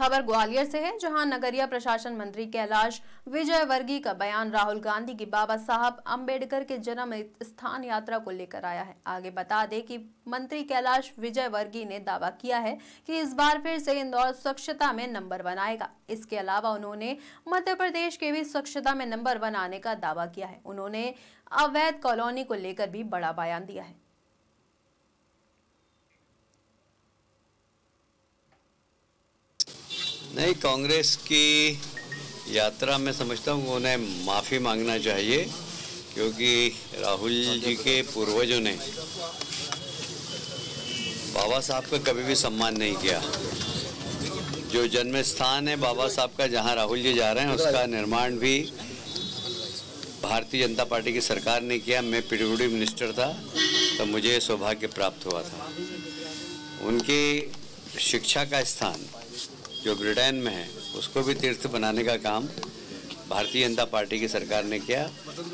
खबर ग्वालियर से है, जहां नगरीय प्रशासन मंत्री कैलाश विजयवर्गीय का बयान राहुल गांधी की बाबा साहब अंबेडकर के जन्म स्थान यात्रा को लेकर आया है। आगे बता दें कि मंत्री कैलाश विजयवर्गीय ने दावा किया है कि इस बार फिर से इंदौर स्वच्छता में नंबर 1 आएगा। इसके अलावा उन्होंने मध्य प्रदेश के भी स्वच्छता में नंबर 1 आने का दावा किया है। उन्होंने अवैध कॉलोनी को लेकर भी बड़ा बयान दिया है। नहीं, कांग्रेस की यात्रा में समझता हूँ उन्हें माफ़ी मांगना चाहिए, क्योंकि राहुल जी के पूर्वजों ने बाबा साहब का कभी भी सम्मान नहीं किया। जो जन्म स्थान है बाबा साहब का, जहाँ राहुल जी जा रहे हैं, उसका निर्माण भी भारतीय जनता पार्टी की सरकार ने किया। मैं पीडब्ल्यूडी मिनिस्टर था, तो मुझे सौभाग्य प्राप्त हुआ था। उनकी शिक्षा का स्थान जो ब्रिटेन में है, उसको भी तीर्थ बनाने का काम भारतीय जनता पार्टी की सरकार ने किया।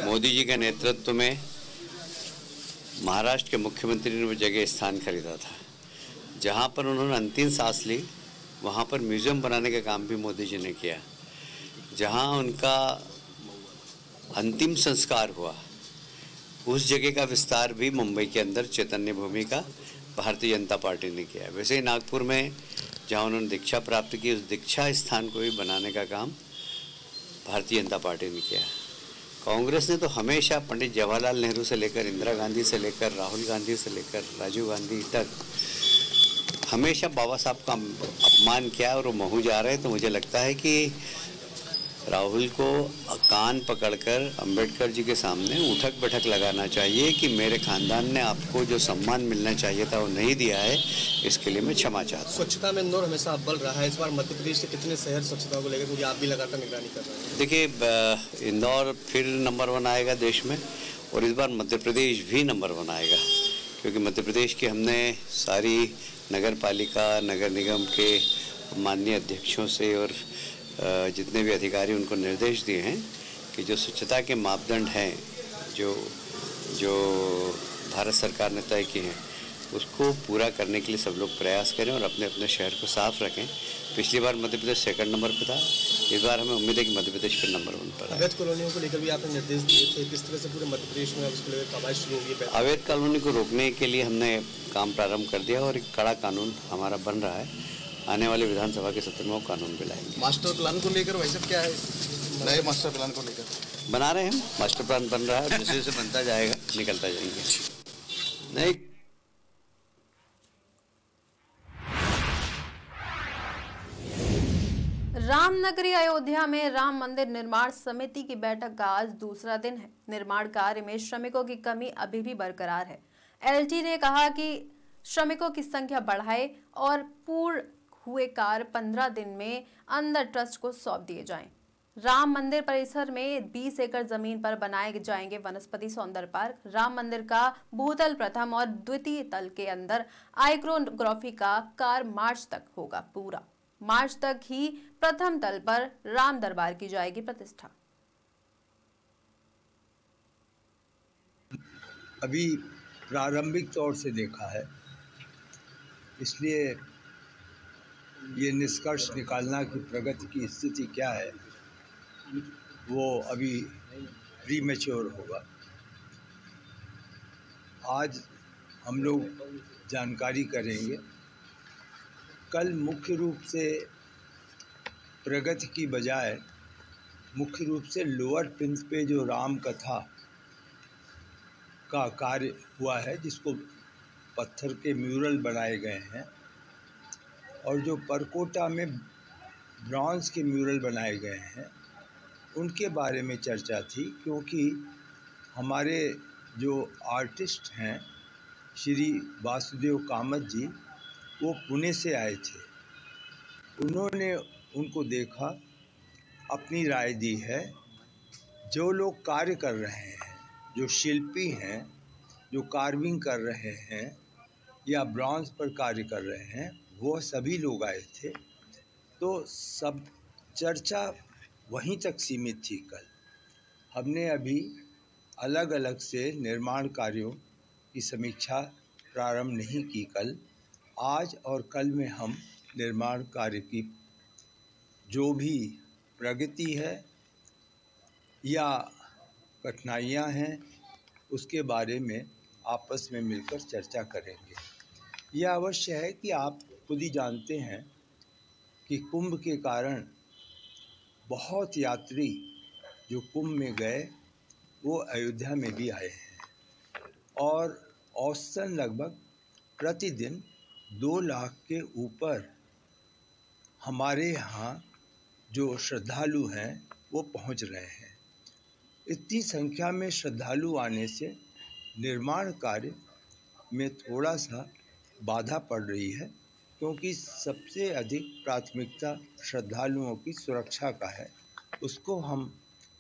मोदी जी के नेतृत्व में महाराष्ट्र के मुख्यमंत्री ने वो जगह स्थान खरीदा था। जहाँ पर उन्होंने अंतिम सांस ली, वहाँ पर म्यूज़ियम बनाने का काम भी मोदी जी ने किया। जहाँ उनका अंतिम संस्कार हुआ, उस जगह का विस्तार भी मुंबई के अंदर चैतन्य भूमि का भारतीय जनता पार्टी ने किया। वैसे ही नागपुर में जहाँ उन्होंने दीक्षा प्राप्त की, उस दीक्षा स्थान को भी बनाने का काम भारतीय जनता पार्टी ने किया। कांग्रेस ने तो हमेशा पंडित जवाहरलाल नेहरू से लेकर इंदिरा गांधी से लेकर राहुल गांधी से लेकर राजीव गांधी तक हमेशा बाबा साहब का अपमान किया, और वो महू जा रहे हैं। तो मुझे लगता है कि राहुल को कान पकड़कर अंबेडकर जी के सामने उठक बैठक लगाना चाहिए कि मेरे खानदान ने आपको जो सम्मान मिलना चाहिए था वो नहीं दिया है, इसके लिए मैं क्षमा चाहता हूँ। स्वच्छता में इंदौर हमेशा अव्वल रहा है। इस बार मध्य प्रदेश के कितने शहर स्वच्छता को लेकर, क्योंकि आप भी लगातार निगरानी कर रहे हैं? देखिए, इंदौर फिर नंबर 1 आएगा देश में, और इस बार मध्य प्रदेश भी नंबर 1 आएगा, क्योंकि मध्य प्रदेश की हमने सारी नगर पालिका, नगर निगम के माननीय अध्यक्षों से और जितने भी अधिकारी, उनको निर्देश दिए हैं कि जो स्वच्छता के मापदंड हैं, जो भारत सरकार ने तय किए हैं, उसको पूरा करने के लिए सब लोग प्रयास करें और अपने अपने शहर को साफ रखें। पिछली बार मध्य प्रदेश 2nd नंबर पर था, इस बार हमें उम्मीद है कि मध्य प्रदेश फिर नंबर 1 पर है। अवैध कॉलोनियों को लेकर भी आपने निर्देश दिए थे, किस तरह से पूरे मध्य प्रदेश में उसको लेकर कार्रवाई शुरू होगी? अवैध कॉलोनी को रोकने के लिए हमने काम प्रारंभ कर दिया और एक कड़ा कानून हमारा बन रहा है। आने वाले विधानसभा के सत्र में वो कानून भी लाएंगे। मास्टर प्लान को लेकर वैसे क्या है, नए मास्टर प्लान को लेकर बना रहे हैं? मास्टर प्लान बन रहा है, जैसे जैसे बनता जाएगा निकलता जाएंगे। नहीं, रामनगरी अयोध्या में राम मंदिर निर्माण समिति की बैठक का आज दूसरा दिन है। निर्माण कार्य में श्रमिकों की कमी अभी भी बरकरार है। एलटी ने कहा कि श्रमिकों की संख्या बढ़ाए और पूर्ण हुए कार्य 15 दिन में अंदर ट्रस्ट को सौंप दिए जाएं। राम मंदिर परिसर में 20 एकड़ जमीन पर बनाए जाएंगे वनस्पति सौंदर्य पार्क। राम मंदिर का भूतल प्रथम और द्वितीय तल के अंदर आइकोनोग्राफी का कार्य मार्च तक होगा पूरा। मार्च तक ही प्रथम तल पर राम दरबार की जाएगी प्रतिष्ठा। अभी प्रारंभिक तौर से देखा है, इसलिए ये निष्कर्ष निकालना कि प्रगति की स्थिति क्या है वो अभी प्रीमेच्योर होगा। आज हम लोग जानकारी करेंगे। कल मुख्य रूप से प्रगति की बजाय मुख्य रूप से लोअर प्रिंस पे जो राम कथा का कार्य हुआ है, जिसको पत्थर के म्यूरल बनाए गए हैं, और जो परकोटा में ब्रॉन्ज के म्यूरल बनाए गए हैं, उनके बारे में चर्चा थी। क्योंकि हमारे जो आर्टिस्ट हैं श्री वासुदेव कामत जी, वो पुणे से आए थे। उन्होंने उनको देखा, अपनी राय दी है। जो लोग कार्य कर रहे हैं, जो शिल्पी हैं, जो कार्विंग कर रहे हैं या ब्रॉन्ज पर कार्य कर रहे हैं, वो सभी लोग आए थे। तो सब चर्चा वहीं तक सीमित थी। कल हमने अभी अलग अलग से निर्माण कार्यों की समीक्षा प्रारंभ नहीं की। कल, आज और कल में हम निर्माण कार्य की जो भी प्रगति है या कठिनाइयाँ हैं उसके बारे में आपस में मिलकर चर्चा करेंगे। यह अवश्य है कि आप खुद ही जानते हैं कि कुंभ के कारण बहुत यात्री जो कुंभ में गए वो अयोध्या में भी आए हैं और औसतन लगभग प्रतिदिन 2 लाख के ऊपर हमारे यहाँ जो श्रद्धालु हैं वो पहुँच रहे हैं। इतनी संख्या में श्रद्धालु आने से निर्माण कार्य में थोड़ा सा बाधा पड़ रही है, क्योंकि सबसे अधिक प्राथमिकता श्रद्धालुओं की सुरक्षा का है। उसको हम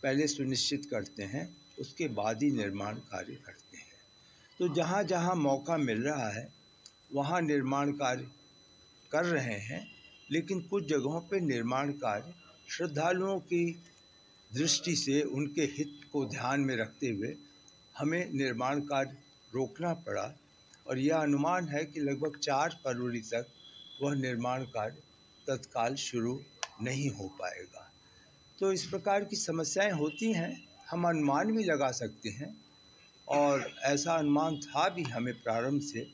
पहले सुनिश्चित करते हैं, उसके बाद ही निर्माण कार्य करते हैं। तो जहाँ जहाँ मौका मिल रहा है वहाँ निर्माण कार्य कर रहे हैं, लेकिन कुछ जगहों पे निर्माण कार्य श्रद्धालुओं की दृष्टि से उनके हित को ध्यान में रखते हुए हमें निर्माण कार्य रोकना पड़ा और यह अनुमान है कि लगभग 4 फरवरी तक वह निर्माण कार्य तत्काल शुरू नहीं हो पाएगा। तो इस प्रकार की समस्याएं होती हैं, हम अनुमान भी लगा सकते हैं और ऐसा अनुमान था भी हमें प्रारंभ से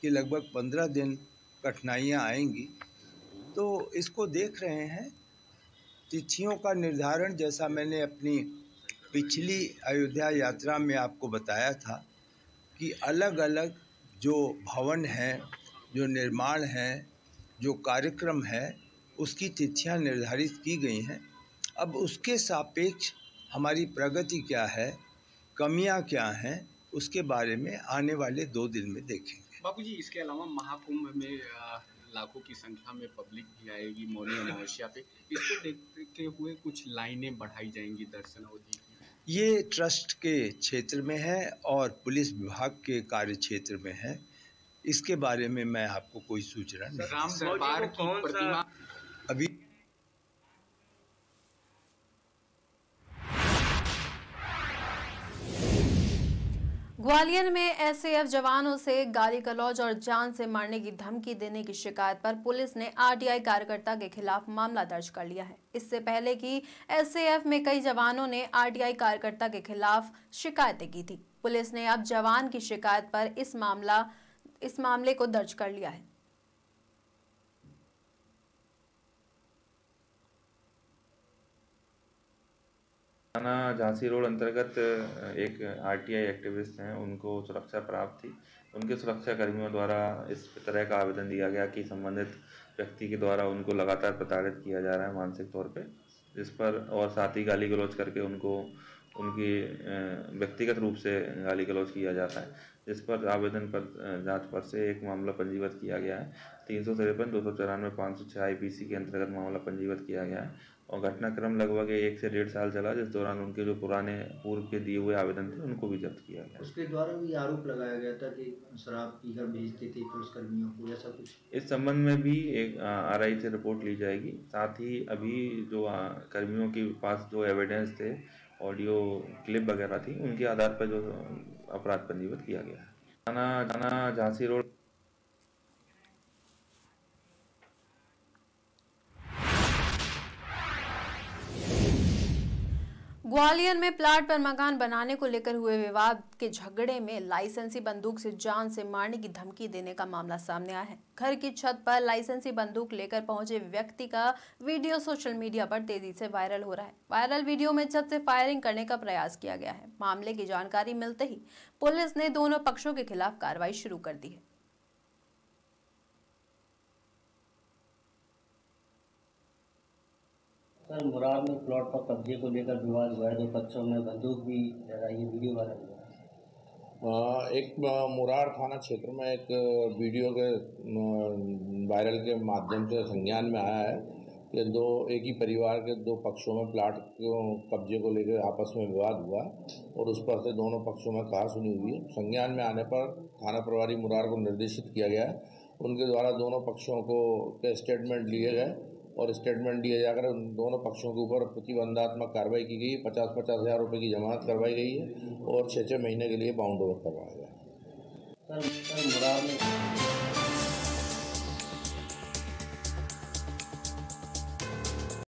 कि लगभग 15 दिन कठिनाइयां आएंगी। तो इसको देख रहे हैं। तिथियों का निर्धारण जैसा मैंने अपनी पिछली अयोध्या यात्रा में आपको बताया था कि अलग अलग जो भवन हैं, जो निर्माण हैं, जो कार्यक्रम है, उसकी तिथियां निर्धारित की गई हैं। अब उसके सापेक्ष हमारी प्रगति क्या है, कमियां क्या हैं, उसके बारे में आने वाले 2 दिन में देखेंगे। बाबूजी, इसके अलावा महाकुंभ में लाखों की संख्या में पब्लिक भी आएगी मौनी अमावस्या पे, इसको देखते हुए कुछ लाइनें बढ़ाई जाएंगी दर्शन अवधि की। ये ट्रस्ट के क्षेत्र में है और पुलिस विभाग के कार्य क्षेत्र में है। इसके बारे में मैं आपको कोई सूचना नहीं। राम दरबार की प्रतिमा अभी ग्वालियर में एसएएफ जवानों से गाली गलौज और जान से मारने की धमकी देने की शिकायत पर पुलिस ने आरटीआई कार्यकर्ता के खिलाफ मामला दर्ज कर लिया है। इससे पहले कि एसएएफ में कई जवानों ने आरटीआई कार्यकर्ता के खिलाफ शिकायतें की थी। पुलिस ने अब जवान की शिकायत पर इस मामले को दर्ज कर लिया है। थाना झांसी रोड अंतर्गत एक आरटीआई एक्टिविस्ट हैं, उनको सुरक्षा प्राप्त थी। उनके सुरक्षा कर्मियों द्वारा इस तरह का आवेदन दिया गया कि संबंधित व्यक्ति के द्वारा उनको लगातार प्रताड़ित किया जा रहा है मानसिक तौर पे, जिस पर और साथ ही गाली गलौज करके उनको उनकी व्यक्तिगत रूप से गाली गलौज किया जाता है, जिस पर आवेदन पर जांच पर से एक मामला पंजीबद्ध किया गया है। 353, 294, 506 आईपीसी के अंतर्गत मामला पंजीबद्ध किया गया है और घटनाक्रम लगभग 1 से 1.5 साल चला, जिस दौरान उनके जो पुराने पूर्व के दिए हुए आवेदन थे उनको भी जब्त किया गया। उसके द्वारा भी आरोप लगाया गया था कि शराब पीकर भेजते थे पुलिसकर्मियों को, ऐसा कुछ। इस संबंध में भी एक आरआई से रिपोर्ट ली जाएगी। साथ ही अभी जो कर्मियों के पास जो एविडेंस थे, ऑडियो क्लिप वगैरह थी, उनके आधार पर जो अपराध पंजीबद्ध किया गया है। थाना झांसी रोड ग्वालियर में प्लाट पर मकान बनाने को लेकर हुए विवाद के झगड़े में लाइसेंसी बंदूक से जान से मारने की धमकी देने का मामला सामने आया है। घर की छत पर लाइसेंसी बंदूक लेकर पहुंचे व्यक्ति का वीडियो सोशल मीडिया पर तेजी से वायरल हो रहा है। वायरल वीडियो में छत से फायरिंग करने का प्रयास किया गया है। मामले की जानकारी मिलते ही पुलिस ने दोनों पक्षों के खिलाफ कार्रवाई शुरू कर दी है। सर, मुरार में प्लॉट पर कब्जे को लेकर विवाद हुआ है, 2 पक्षों में बंदूक भी लगाई, वीडियो वायरल हुआ। एक मुरार थाना क्षेत्र में एक वीडियो के वायरल के माध्यम से संज्ञान में आया है कि एक ही परिवार के 2 पक्षों में प्लाट कब्जे को लेकर आपस में विवाद हुआ और उस पर से दोनों पक्षों में कहा-सुनी हुई। संज्ञान में आने पर थाना प्रभारी मुरार को निर्देशित किया गया। उनके द्वारा दोनों पक्षों के स्टेटमेंट लिए गए और स्टेटमेंट दिए जाकर उन दोनों पक्षों के ऊपर प्रतिबंधात्मक कार्रवाई की गई। 50-50 हज़ार रुपये की जमानत करवाई गई है और 6-6 महीने के लिए बाउंड ओवर करवाया गया। सर, मुरार में